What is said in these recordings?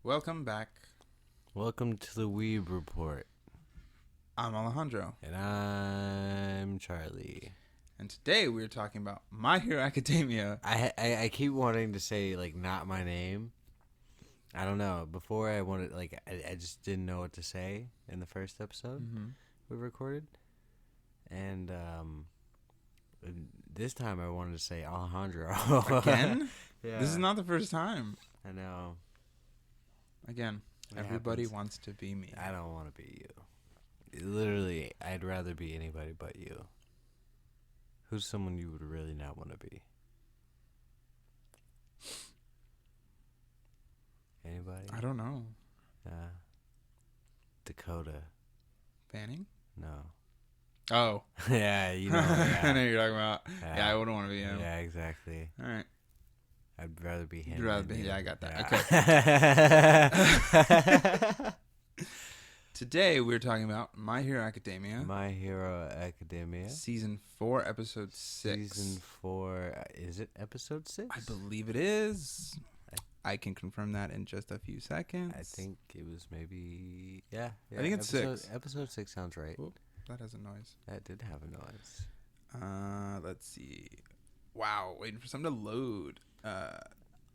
Welcome back. Welcome to the Weeb Report. I'm Alejandro. And I'm Charlie. And today we're talking about My Hero Academia. I keep wanting to say, not my name. I don't know. Before I wanted, I just didn't know what to say in the first episode we recorded. And this time I wanted to say Alejandro. Again? Yeah. This is not the first time. I know. Again, everybody wants to be me. I don't want to be you. Literally, I'd rather be anybody but you. Who's someone you would really not want to be? Anybody? I don't know. Dakota. Fanning? No. Oh. Yeah, you know. Yeah. I know who you're talking about. Yeah, I wouldn't want to be him. Yeah, exactly. All right. I'd rather be him. You'd rather be. Yeah, I got that. Yeah. Okay. Today we're talking about My Hero Academia. My Hero Academia. Season 4, Episode 6. Season 4. Is it Episode 6? I believe it is. I can confirm that in just a few seconds. I think it was maybe... Yeah. I think it's 6. Episode 6 sounds right. Oop, that has a noise. That did have a noise. Let's see. Wow, waiting for something to load.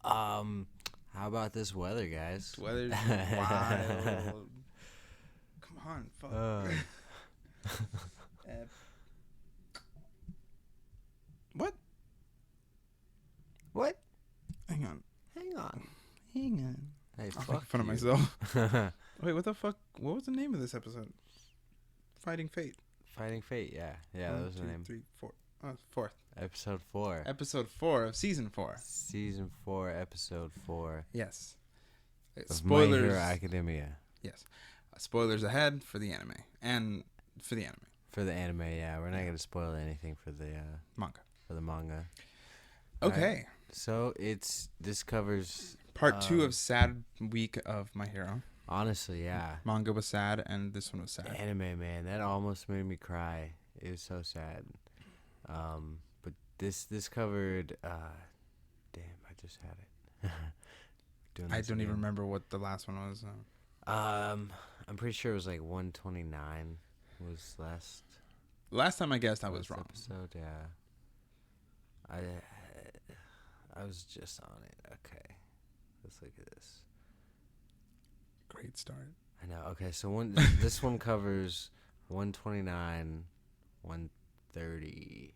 How about this weather, guys? This weather's wild. Come on, fuck. What? What? Hang on. Hang on. Hey, I'll fuck make fun of you. myself. Wait, what the fuck? What was the name of this episode? Fighting Fate. Fighting Fate, yeah. Yeah, that was the name. 3, 4. Oh, 4th. Episode 4. Episode 4 of Season 4. Season 4, Episode 4. Yes. Of Spoilers. My Hero Academia. Yes. Spoilers ahead for the anime. And for the anime. For the anime, yeah. We're not going to spoil anything for the Manga. For the manga. Okay. Right. So this covers Part 2 of sad week of My Hero. Honestly, yeah. Manga was sad and this one was sad. The anime, man, that almost made me cry. It was so sad. But this covered damn, I just had it. I don't even remember what the last one was. I'm pretty sure it was 129 was last. Last time I guessed I was wrong. Episode, yeah. I was just on it. Okay, let's look at this. Great start. I know. Okay, so this one covers 129, 130.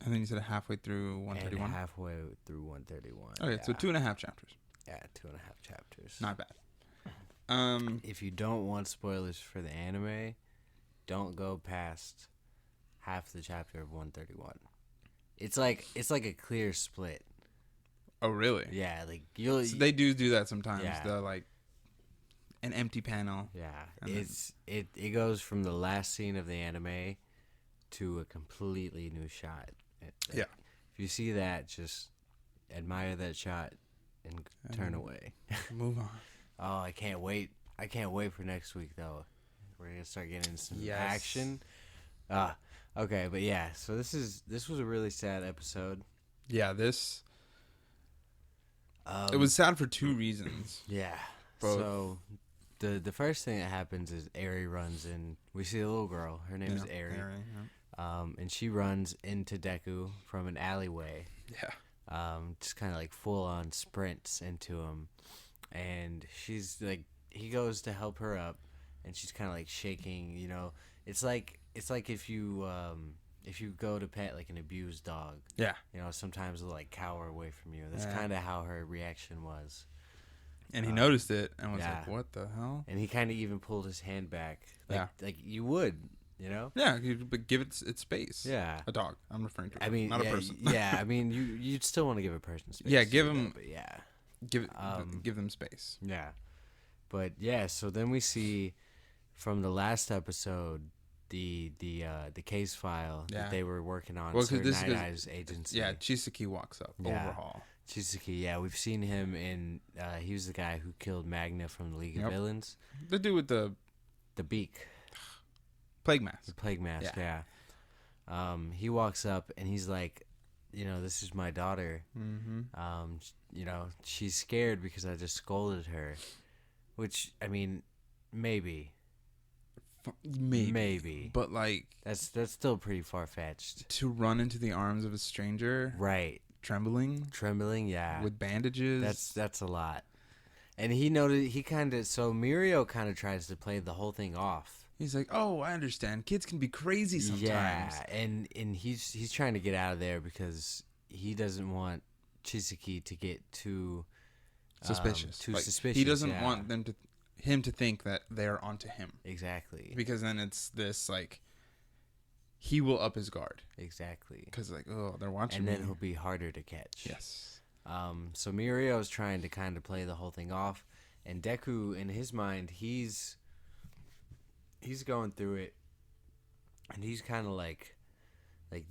And then you said halfway through 131? And halfway through 131. Okay, yeah. so 2.5 chapters. Yeah, 2.5 chapters. Not bad. If you don't want spoilers for the anime, don't go past half the chapter of 131. It's like a clear split. Oh, really? Yeah, you'll. So they do that sometimes. Yeah. The an empty panel. Yeah, it goes from the last scene of the anime to a completely new shot. Yeah. If you see that, just admire that shot and turn away. Move on. Oh, I can't wait. I can't wait for next week, though. We're going to start getting some action. Okay, but yeah, so this was a really sad episode. Yeah, this... it was sad for 2 reasons. Yeah. Both. So the first thing that happens is Aerie runs in. We see a little girl. Her name is Aerie. And she runs into Deku from an alleyway. Yeah. Just kind of full on sprints into him. And she's he goes to help her up, and she's kind of shaking. It's like if you go to pet an abused dog. Yeah. Sometimes they'll cower away from you. That's kind of how her reaction was. And he noticed it and was like, "What the hell?" And he kind of even pulled his hand back, like you would, Yeah, but give it its space. Yeah, a dog. I'm referring to. I mean, not a person. Yeah, I mean, you'd still want to give a person space. Yeah, give them. But yeah, give them space. Yeah, but yeah. So then we see from the last episode the case file that they were working on. Well, Sir Night Eye's agency. Yeah, Chisaki walks up. Overhaul. Chisaki, yeah, we've seen him in. He was the guy who killed Magna from the League of Villains. The dude with the beak, plague mask. The plague mask, yeah. He walks up and he's like, this is my daughter. Mm-hmm. She's scared because I just scolded her. Which, I mean, maybe. Maybe. But, like... That's still pretty far-fetched. To run into the arms of a stranger... Right. Trembling, yeah. With bandages. That's a lot. And he noted, so Mirio kind of tries to play the whole thing off. He's like, oh, I understand. Kids can be crazy sometimes. Yeah, and he's trying to get out of there because he doesn't want Chisaki to get too suspicious. Suspicious. He doesn't want him to think that they're onto him. Exactly. Because then it's this, like, he will up his guard. Exactly. Because, like, oh, they're watching me. And then he'll be harder to catch. Yes. So Mirio's trying to kind of play the whole thing off. And Deku, in his mind, he's going through it. And he's kind of like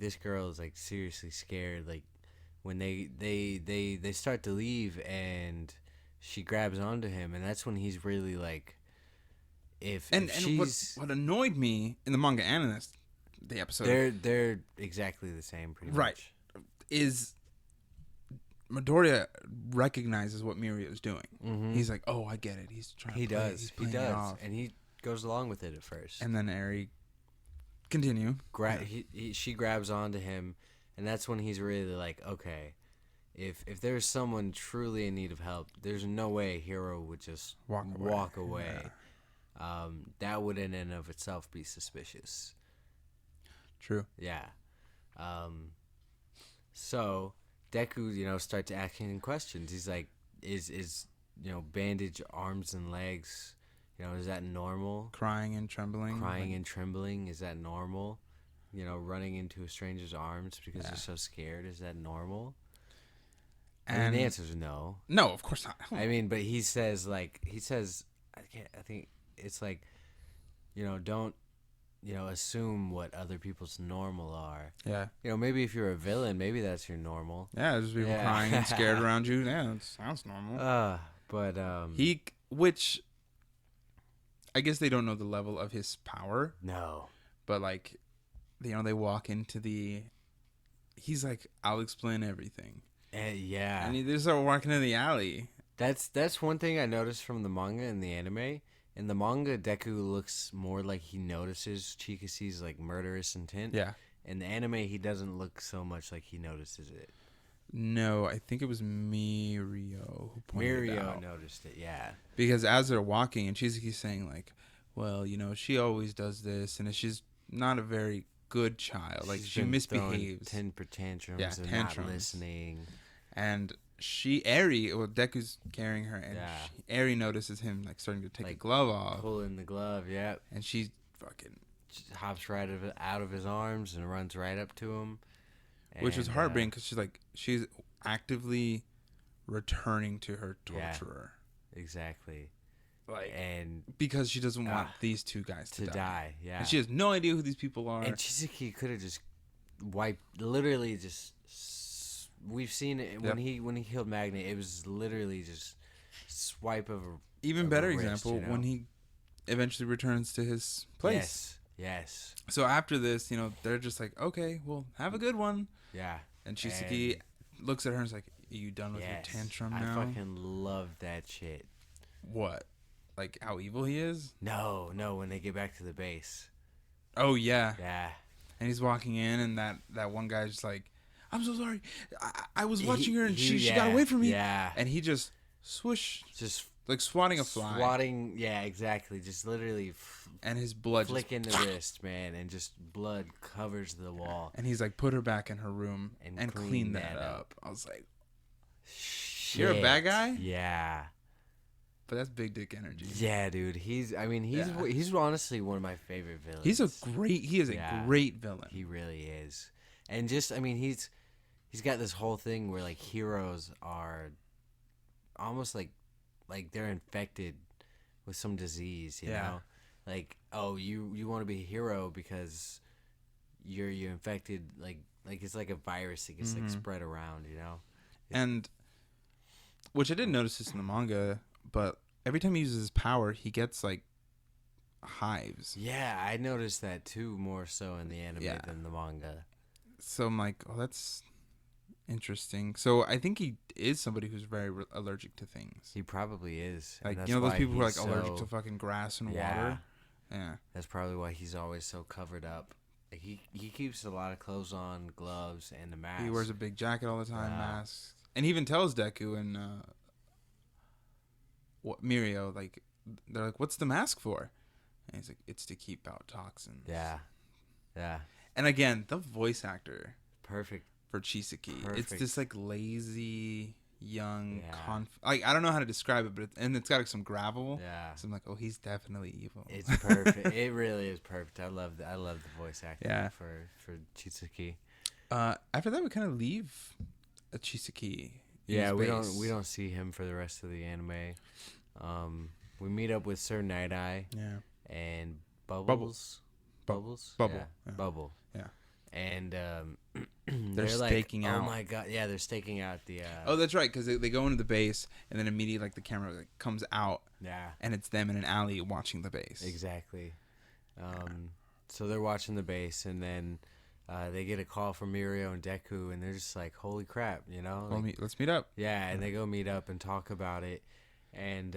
this girl is, like, seriously scared. Like, when they start to leave and she grabs onto him. And that's when he's really, like, if she's... What annoyed me in the manga and in the episode, they're exactly the same, pretty much. Is Midoriya recognizes what Mirio is doing. Mm-hmm. He's like, "Oh, I get it. He's trying. He does, and he goes along with it at first. And then Eri continue. She grabs onto him, and that's when he's really like, okay, if there's someone truly in need of help, there's no way Hero would just walk away. Yeah. That would in and of itself be suspicious. True. Yeah. So Deku, starts asking questions. He's like, is bandage arms and legs, is that normal? Crying and trembling. Is that normal? Running into a stranger's arms because you're so scared. Is that normal? And the answer is no. No, of course not. I mean, but he says, I think it's like, don't, assume what other people's normal are. Yeah. Maybe if you're a villain, maybe that's your normal. Yeah, there's people crying and scared around you. Yeah, that sounds normal. Which I guess they don't know the level of his power. No. But they walk into he's like, I'll explain everything. Yeah. And they start walking in the alley. That's one thing I noticed from the manga and the anime. In the manga, Deku looks more like he notices Chikasi's murderous intent. Yeah. In the anime, he doesn't look so much like he notices it. No, I think it was Mirio who pointed it out. Mirio noticed it, yeah. Because as they're walking, and Chisaki's saying well, she always does this, and she's not a very good child. She misbehaves. Temper tantrums and not listening. And Deku's carrying her, and Eri notices him starting to take the glove off, pulling the glove, yeah, and she fucking hops right out of his arms and runs right up to him, which was heartbreaking because she's actively returning to her torturer. Yeah, exactly, and because she doesn't want these two guys to die, yeah, and she has no idea who these people are. And Chisaki could have just literally just. We've seen it when he killed Magnet. It was literally just swipe of a even better wrist, example when he eventually returns to his place. Yes. So after this, they're just like, okay, well, have a good one. Yeah. And Chisaki looks at her and is like, "Are you done with your tantrum now?" I fucking love that shit. What? How evil he is? No. When they get back to the base. Oh yeah. Yeah. And he's walking in, and that one guy's just like, "I'm so sorry. I was watching her, and she got away from me." Yeah. And he just swoosh, just like swatting a fly. Yeah, exactly. Just literally. And his blood flicking the wrist, man, and just blood covers the wall. And he's like, "Put her back in her room and clean that up." I was like, shit. "You're a bad guy?" Yeah. But that's big dick energy. Yeah, dude. He's honestly one of my favorite villains. He is a great villain. He really is. And just, he's got this whole thing where heroes are almost like they're infected with some disease, you know? You want to be a hero because you're infected it's like a virus that gets spread around, And which I didn't notice this in the manga, but every time he uses his power, he gets hives. Yeah, I noticed that too, more so in the anime than the manga. So I'm like, oh, that's Interesting. So I think he is somebody who's very allergic to things. He probably is. Like, and you know, that's those people who are like he's allergic to fucking grass and Yeah. water. Yeah. That's probably why he's always so covered up. Like he keeps a lot of clothes on, gloves, and a mask. He wears a big jacket all the time, Yeah. masks. And he even tells Deku and Mirio, like, they're like, what's the mask for? And he's like, it's to keep out toxins. Yeah. Yeah. And again, the voice actor Perfect. for Chisaki, it's Perfect. this like lazy, young, Yeah. like, I don't know how to describe it, but and it's got like some gravel. Yeah. So I'm like, oh, he's definitely evil. It's perfect. It really is perfect. I love the voice acting Yeah. for Chitsuki. After that, we kind of leave Chisaki. Yeah, we don't see him for the rest of the anime. We meet up with Sir Night Eye Yeah. and Bubbles. Bubbles? Bubble. Yeah. Yeah. Bubble. Yeah. And They're staking like, out. Oh my god! Yeah, they're staking out the. Oh, that's right, because they go into the base, and then immediately, like, the camera like, comes out, Yeah. and it's them in an alley watching the base. Exactly. So they're watching the base, and then they get a call from Mirio and Deku, and they're just like, "Holy crap!" You know. Well, Like, let's meet up. yeah, and they go meet up and talk about it. And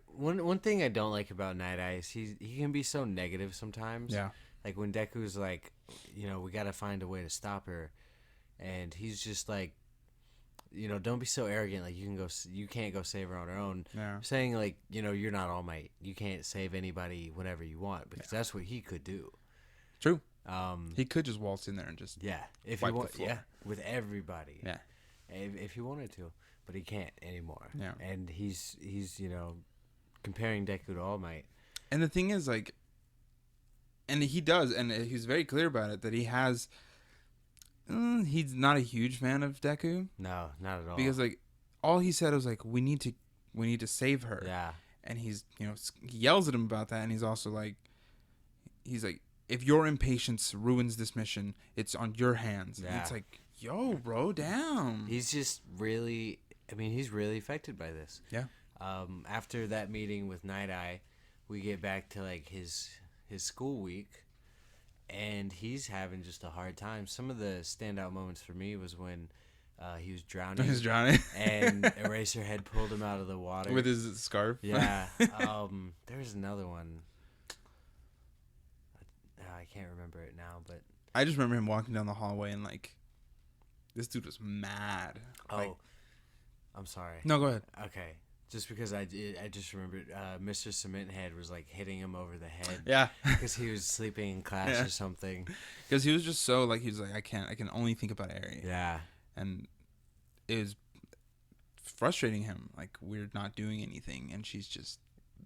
one thing I don't like about Night Eye is he can be so negative sometimes. Yeah. Like when Deku's like, we got to find a way to stop her, and he's just like, don't be so arrogant. Like you can't go save her on her own. Yeah. Saying like, you're not All Might. You can't save anybody whenever you want because that's what he could do. True. He could just waltz in there and just if wipe he the want, floor. with everybody. Yeah. If he wanted to, but he can't anymore. Yeah. And he's comparing Deku to All Might. And the thing is, like, and he does, and he's very clear about it, that he has, he's not a huge fan of Deku. No, not at all. Because, like, all he said was, like, we need to save her. Yeah. And he's, he yells at him about that, and he's also like, if your impatience ruins this mission, it's on your hands. Yeah. And it's like, yo, bro, damn. He's just really, he's really affected by this. Yeah. After that meeting with Night Eye, we get back to, like, his school week, and he's having just a hard time. Some of the standout moments for me was when he was drowning. He's drowning. And Eraserhead pulled him out of the water. With his scarf. Yeah. There was another one. I can't remember it now, but I just remember him walking down the hallway and, like, this dude was mad. Like, I'm sorry. no, go ahead. Okay. Just because I just remembered Mr. Cement Head was, like, hitting him over the head. Yeah. Because he was sleeping in class or something. Because he was just so, like, he was like, I can only think about Eri. Yeah. And it was frustrating him. Like, we're not doing anything, and she's just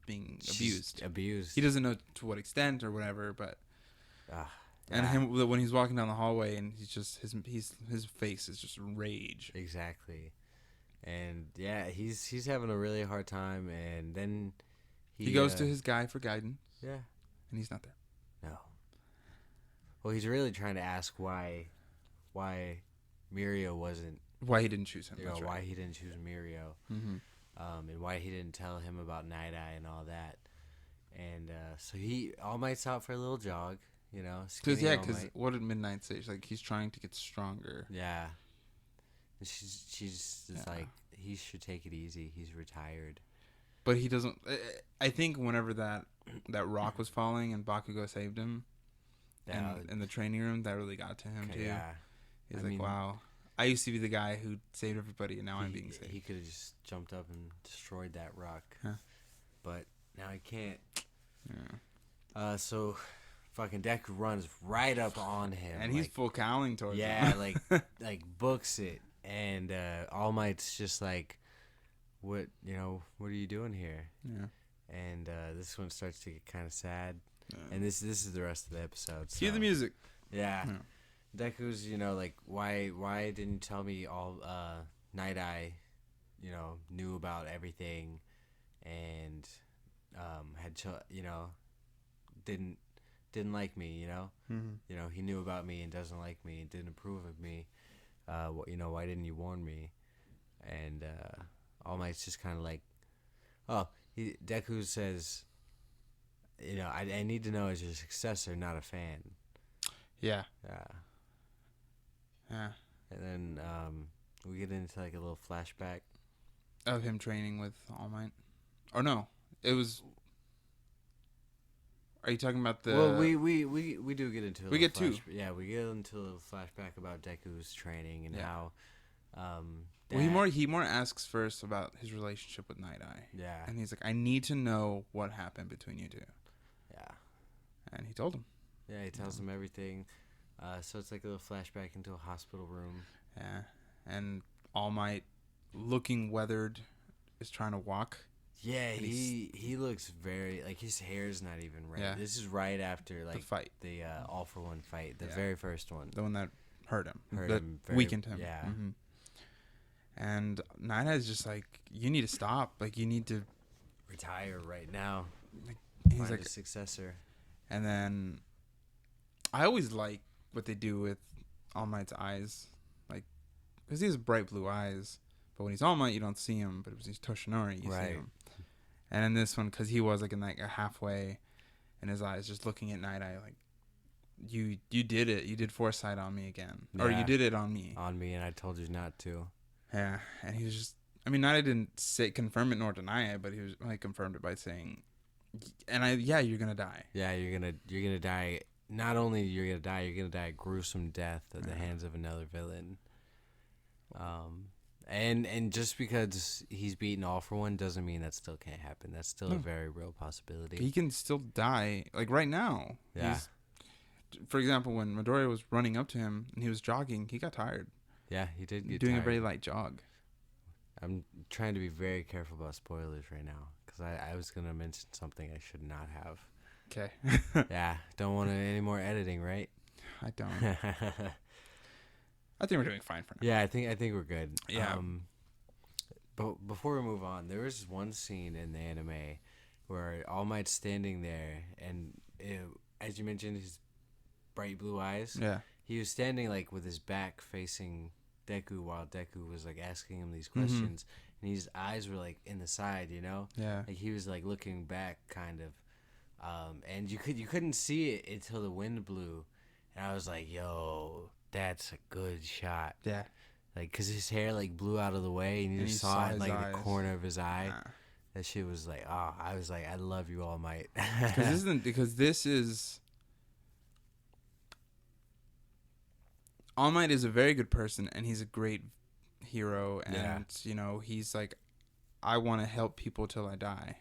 being abused. Abused. He doesn't know to what extent or whatever, but... And yeah. him when he's walking down the hallway, and he's just, his face is just rage. Exactly. And, yeah, he's having a really hard time, and then He goes to his guy for guidance. Yeah. And he's not there. No. Well, he's really trying to ask why Mirio wasn't... Why he didn't choose him. That's why right. he didn't choose Mirio. Mm-hmm. And why he didn't tell him about Night Eye and all that. And so All Might's out for a little jog, Because what did Midnight say? She's like, he's trying to get stronger. Yeah. And she's just like, he should take it easy. He's retired. But he doesn't... I think whenever that rock was falling and Bakugo saved him in the training room, that really got to him, too. Yeah. He's like, wow. I used to be the guy who saved everybody, and now I'm being saved. He could have just jumped up and destroyed that rock. Huh. But now he can't. Yeah. So fucking Deku runs right up on him. And he's full cowling towards him. Yeah, like books it. And All Might's just like, what are you doing here? Yeah. And this one starts to get kind of sad. Yeah. And this is the rest of the episode. Cue the music. Yeah. Yeah. Deku's, like, why didn't you tell me all Night Eye, knew about everything and didn't like me, Mm-hmm. He knew about me and doesn't like me and didn't approve of me. Why didn't you warn me? And All Might's just kind of like, Deku says, I need to know as your successor, not a fan. Yeah. Yeah. Yeah. And then we get into like a little flashback. Of him training with All Might. Or no, it was. Are you talking about the? Well, we do get into. We get two. Yeah, we get into a little flashback about Deku's training and how. Well, he more asks first about his relationship with Night Eye. Yeah. And he's like, I need to know what happened between you two. Yeah. And he told him. Yeah, he tells him everything. So it's like a little flashback into a hospital room. Yeah. And All Might, looking weathered, is trying to walk. Yeah, he looks very, like, his hair's not even right. Yeah. This is right after, like, the fight. The All for One fight, the very first one. The one that hurt him. Very, weakened him. Yeah. Mm-hmm. And Night Eye's just like, you need to stop. Like, you need to retire right now. He's Find like a successor. And then I always like what they do with All Might's eyes. Like, because he has bright blue eyes. But when he's All Might, you don't see him. But when he's Toshinori, you see him. And in this one, because he was like in like a halfway in his eyes, just looking at Night Eye, like, you did it. You did foresight on me again. Yeah. Or you did it on me. On me, and I told you not to. Yeah. And he was just, I mean, Night Eye didn't confirm it nor deny it, but he was like confirmed it by saying, you're going to die. Yeah, you're gonna die. Not only you're gonna die a gruesome death at the hands of another villain. And just because he's beaten All for One doesn't mean that still can't happen. That's still a very real possibility. He can still die, like right now. Yeah. For example, when Midoriya was running up to him and he was jogging, he got tired. Yeah, he did get doing tired. a very light jog. I'm trying to be very careful about spoilers right now because I was gonna mention something I should not have. Okay. Yeah, don't want any more editing, right? I don't. I think we're doing fine for now. Yeah, I think we're good. Yeah. But before we move on, there was one scene in the anime where All Might's standing there, and as you mentioned, his bright blue eyes. Yeah. He was standing like with his back facing Deku while Deku was like asking him these questions, and his eyes were like in the side, you know. Yeah. Like he was like looking back, kind of. And you couldn't see it until the wind blew, and I was like, "Yo, that's a good shot." Yeah. Like, cause his hair like blew out of the way, and you just saw it like the corner of his eye. That shit was like, I was like, I love you, All Might. Because this is All Might is a very good person, and he's a great hero, and you know, he's like, I want to help people till I die.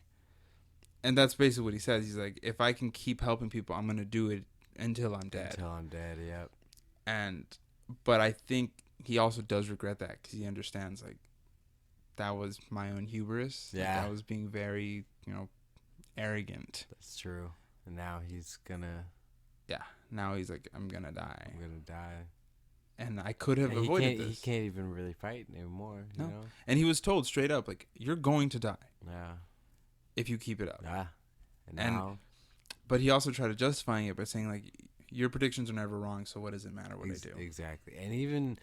And that's basically what he says. He's like, if I can keep helping people, I'm going to do it until I'm dead. Until I'm dead, yep. But I think he also does regret that because he understands, like, that was my own hubris. Yeah. Like, I was being very, arrogant. That's true. And now he's going to... Yeah. Now he's like, I'm going to die. I'm going to die. And I could have avoided this. He can't even really fight anymore, you know? And he was told straight up, like, you're going to die. Yeah. If you keep it up. Yeah. And now... But he also tried to justify it by saying, like, your predictions are never wrong, so what does it matter what I do? Exactly. And even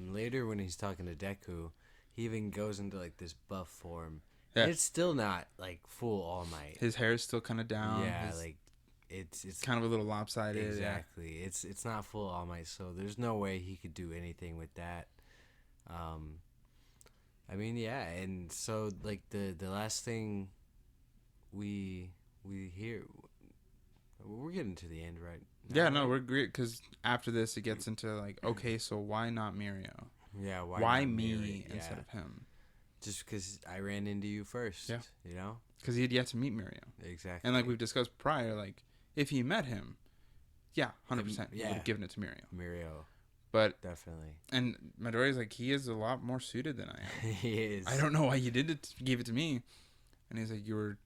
later when he's talking to Deku, he even goes into, like, this buff form. Yeah. And it's still not, like, full All Might. His hair is still kind of down. Yeah, like, it's kind of a little lopsided. Exactly. Yeah. It's not full All Might, so there's no way he could do anything with that. I mean, yeah, and so, like, the last thing we hear, we're getting to the end, right? Yeah, no, we're great, because after this, it gets into, like, okay, so why not Mirio? Yeah, why me instead of him? Just because I ran into you first, you know? Because he had yet to meet Mirio. Exactly. And, like, we've discussed prior, like, if he met him, 100%, he would have given it to Mirio. But definitely. And Midoriya's like, he is a lot more suited than I am. He is. I don't know why you gave it to me. And he's like, you were...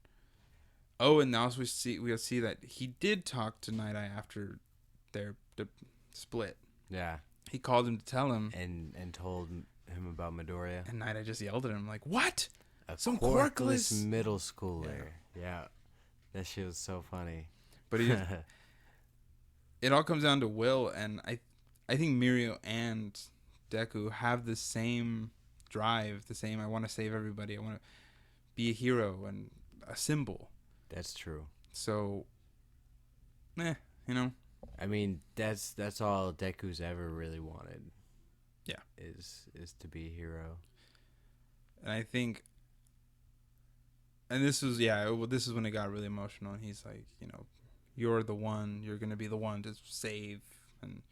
Oh, and now we'll see that he did talk to Night Eye after their split. Yeah. He called him to tell him. And told him about Midoriya. And Night Eye just yelled at him like, what? Some quirkless middle schooler. Yeah. That shit was so funny. But it all comes down to will, and I think Mirio and Deku have the same drive, the same, I want to save everybody, I want to be a hero and a symbol. That's true. So, I mean, that's all Deku's ever really wanted. Yeah. Is to be a hero. And I think, and this was, this is when it got really emotional. And he's like, you're the one, you're going to be the one to save. And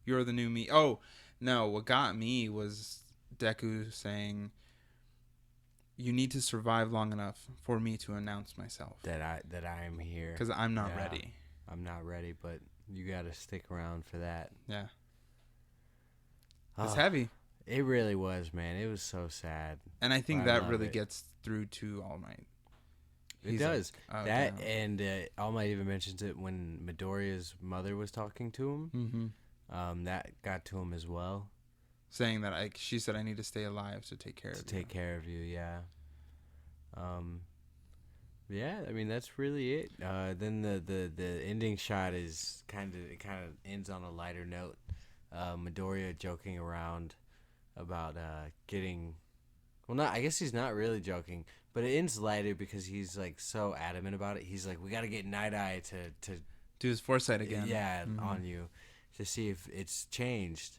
you're the new me. Oh, no, what got me was Deku saying, you need to survive long enough for me to announce myself. That I am here. Because I'm not ready. I'm not ready, but you got to stick around for that. Yeah. It's heavy. It really was, man. It was so sad. And I think that really gets through to All Might. It does. And All Might even mentions it when Midoriya's mother was talking to him. Mm-hmm. That got to him as well. Saying that she said, I need to stay alive to take care of you. To take care of you, yeah. Yeah, I mean, that's really it. Then the ending shot is kind of ends on a lighter note. Midoriya joking around about getting, well, not, I guess he's not really joking, but it ends lighter because he's like so adamant about it. He's like, we got to get Night Eye to do his foresight again. Yeah, on you to see if it's changed.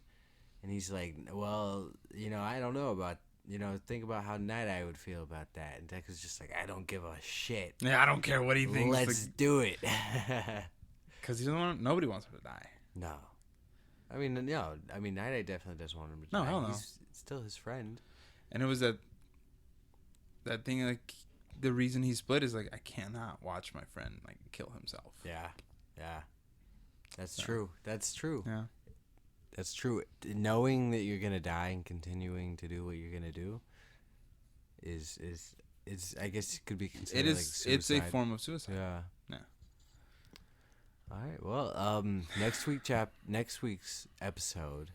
And he's like, well, I don't know about, think about how Night Eye would feel about that. And Deku's just like, I don't give a shit. Yeah, I don't care what he thinks. Let's do it. Because nobody wants him to die. No. I mean, no. I mean, Night Eye definitely doesn't want him to die. No, hell no. He's still his friend. And it was that thing, like, the reason he split is, like, I cannot watch my friend, like, kill himself. Yeah. Yeah. That's true. That's true. Yeah. That's true. Knowing that you're going to die and continuing to do what you're going to do is I guess it could be considered like suicide. It's a form of suicide. Yeah. Yeah. All right. Well, next week's episode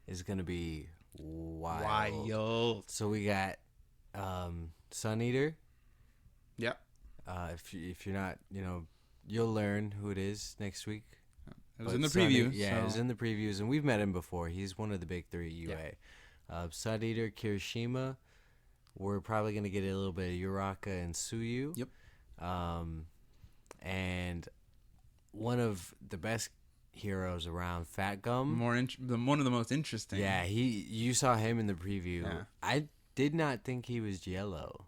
is going to be wild. So we got Sun Eater. Yep. If you're not, you'll learn who it is next week. It was in the preview. Yeah, it was in the previews, and we've met him before. He's one of the big three at UA. Yeah. Sun Eater, Kirishima. We're probably going to get a little bit of Uraka and Suyu. Yep. And one of the best heroes around, Fat Gum. One of the most interesting. Yeah, you saw him in the preview. Yeah. I did not think he was yellow.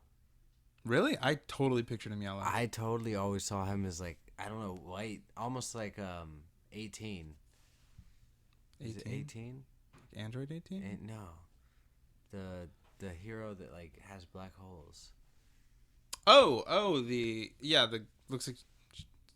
Really? I totally pictured him yellow. I totally always saw him as, like, I don't know, white, almost like 18. Is it 18? Android 18? No. The hero that, like, has black holes. The looks like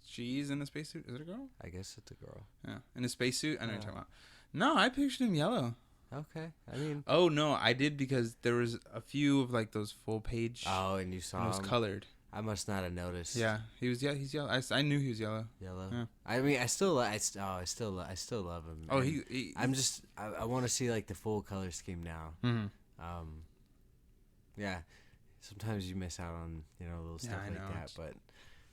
she's in a spacesuit. Is it a girl? I guess it's a girl. Yeah, in a spacesuit. I know what you're talking about. No, I pictured him yellow. Okay, I mean. Oh no, I did because there was a few of like those full page. Oh, and you saw him. It was colored. I must not have noticed. Yeah, he was. Yeah, he's yellow. I knew he was yellow. Yellow. Yeah. I mean, I still love him. Oh, I want to see like the full color scheme now. Mm-hmm. Yeah. Sometimes you miss out on little stuff like know. that, but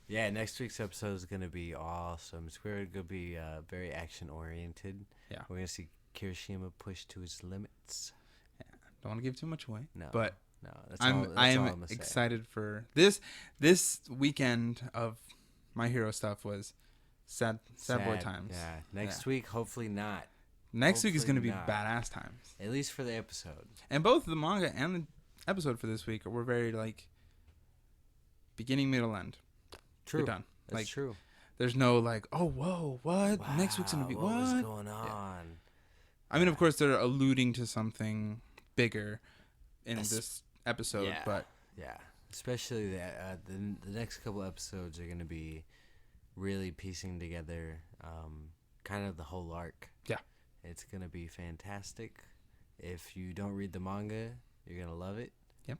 yeah, next week's episode is gonna be awesome. It's going to be very action oriented. Yeah, we're gonna see Kirishima push to his limits. Yeah, don't want to give too much away. No, but that's I'm all excited for this weekend of My Hero stuff was sad boy times. Yeah, next week hopefully not. Next week is going to be badass times. At least for the episode. And both the manga and the episode for this week were very like beginning, middle, end. True. You're done. That's like, true. There's no like, oh whoa, what? Wow, next week's going to be what? What's going on? Yeah. I mean, of course, they're alluding to something bigger in this episode, but yeah, especially the next couple episodes are going to be really piecing together kind of the whole arc. Yeah, it's going to be fantastic. If you don't read the manga, you're going to love it. Yep.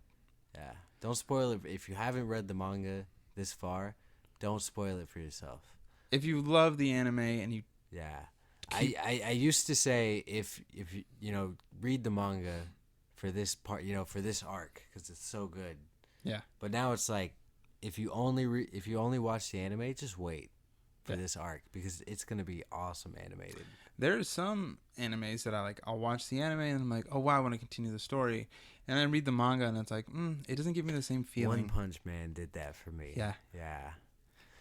Yeah, don't spoil it. If you haven't read the manga this far, don't spoil it for yourself. If you love the anime and you I used to say if you read the manga for this part, for this arc, because it's so good. Yeah. But now it's like if you only watch the anime, just wait for this arc because it's gonna be awesome animated. There's some animes that I'll watch the anime and I'm like, oh wow, I want to continue the story, and I read the manga and it's like, it doesn't give me the same feeling. One Punch Man did that for me. Yeah. Yeah.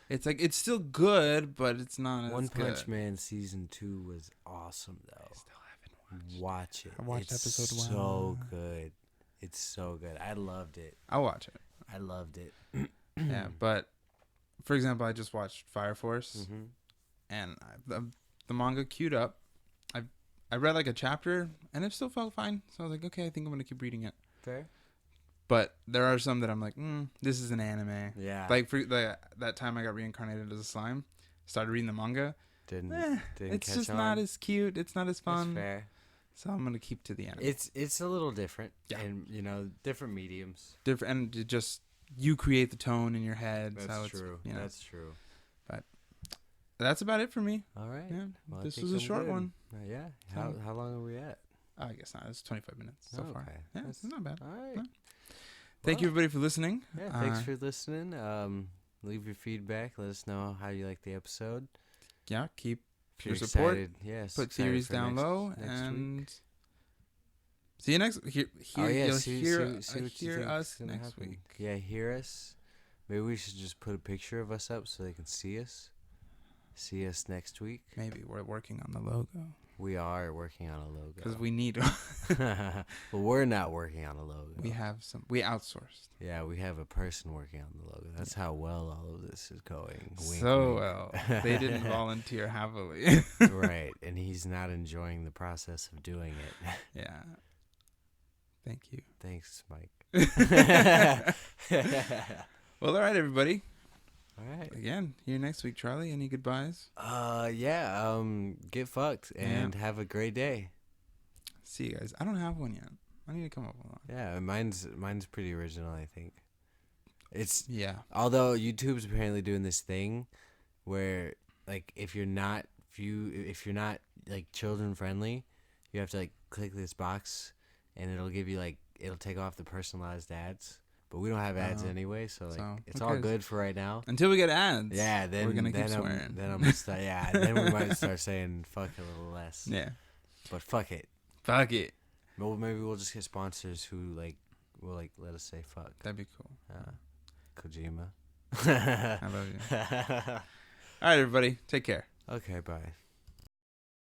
It's like it's still good, but it's not One as Punch good. Man season 2 was awesome though. I still haven't watched. Watch it. I watched it's episode so 1. good. It's so good. I loved it. I'll watch it. I loved it. Yeah, but for example, I just watched Fire Force, Mm-hmm. and the manga queued up. I read like a chapter, and it still felt fine. So I was like, okay, I think I'm gonna keep reading it. Fair. But there are some that I'm like, this is an anime. Yeah. Like for that time I got reincarnated as a slime, started reading the manga. Didn't It's catch just on. not as cute. It's not as fun. That's fair. So I'm gonna keep to the anime. It's a little different. Yeah. And different mediums. Different, and it just you create the tone in your head. That's so true. It's, That's true. that's about it for me. All right. Yeah, Well, I this think was a I'm short good. one. Yeah. So- How long are we at? I guess not. It's 25 minutes so far. Okay. Yeah, That's- it's not bad. All right. No. Thank you Well, everybody for listening. Yeah, thanks for listening. Leave your feedback. Let us know how you like the episode. Yeah, keep If you're your support. excited, yes. put excited theories for down next- low, next and week. see you next. You'll see hear what you hear think's us gonna next happen. week. Yeah, hear us. Maybe we should just put a picture of us up so they can see us. See us next week. Maybe we're working on the logo We are working on a logo. because we need. But we're not working on a logo. We outsourced Yeah, we have a person working on the logo. That's how well all of this is going. Wink, so wink. well. They didn't volunteer heavily. Right, and he's not enjoying the process of doing it. Yeah. Thank you. Thanks, Mike. Well, all right, everybody. All right. Again, here next week, Charlie. Any goodbyes? Yeah. Get fucked and have a great day. See you guys. I don't have one yet. I need to come up with one. Yeah, mine's pretty original, I think. It's Yeah. although YouTube's apparently doing this thing where like if you're not like children friendly, you have to like click this box and it'll give you like it'll take off the personalized ads. But we don't have ads anyway, so like it's all good for right now. Until we get ads. Yeah, then we're gonna keep then swearing. then I'm gonna start. Yeah, then we might start saying fuck a little less. Yeah. But fuck it. Fuck it. Well, maybe we'll just get sponsors who like will like let us say fuck. That'd be cool. Kojima. I love you. All right, everybody. Take care. Okay, bye.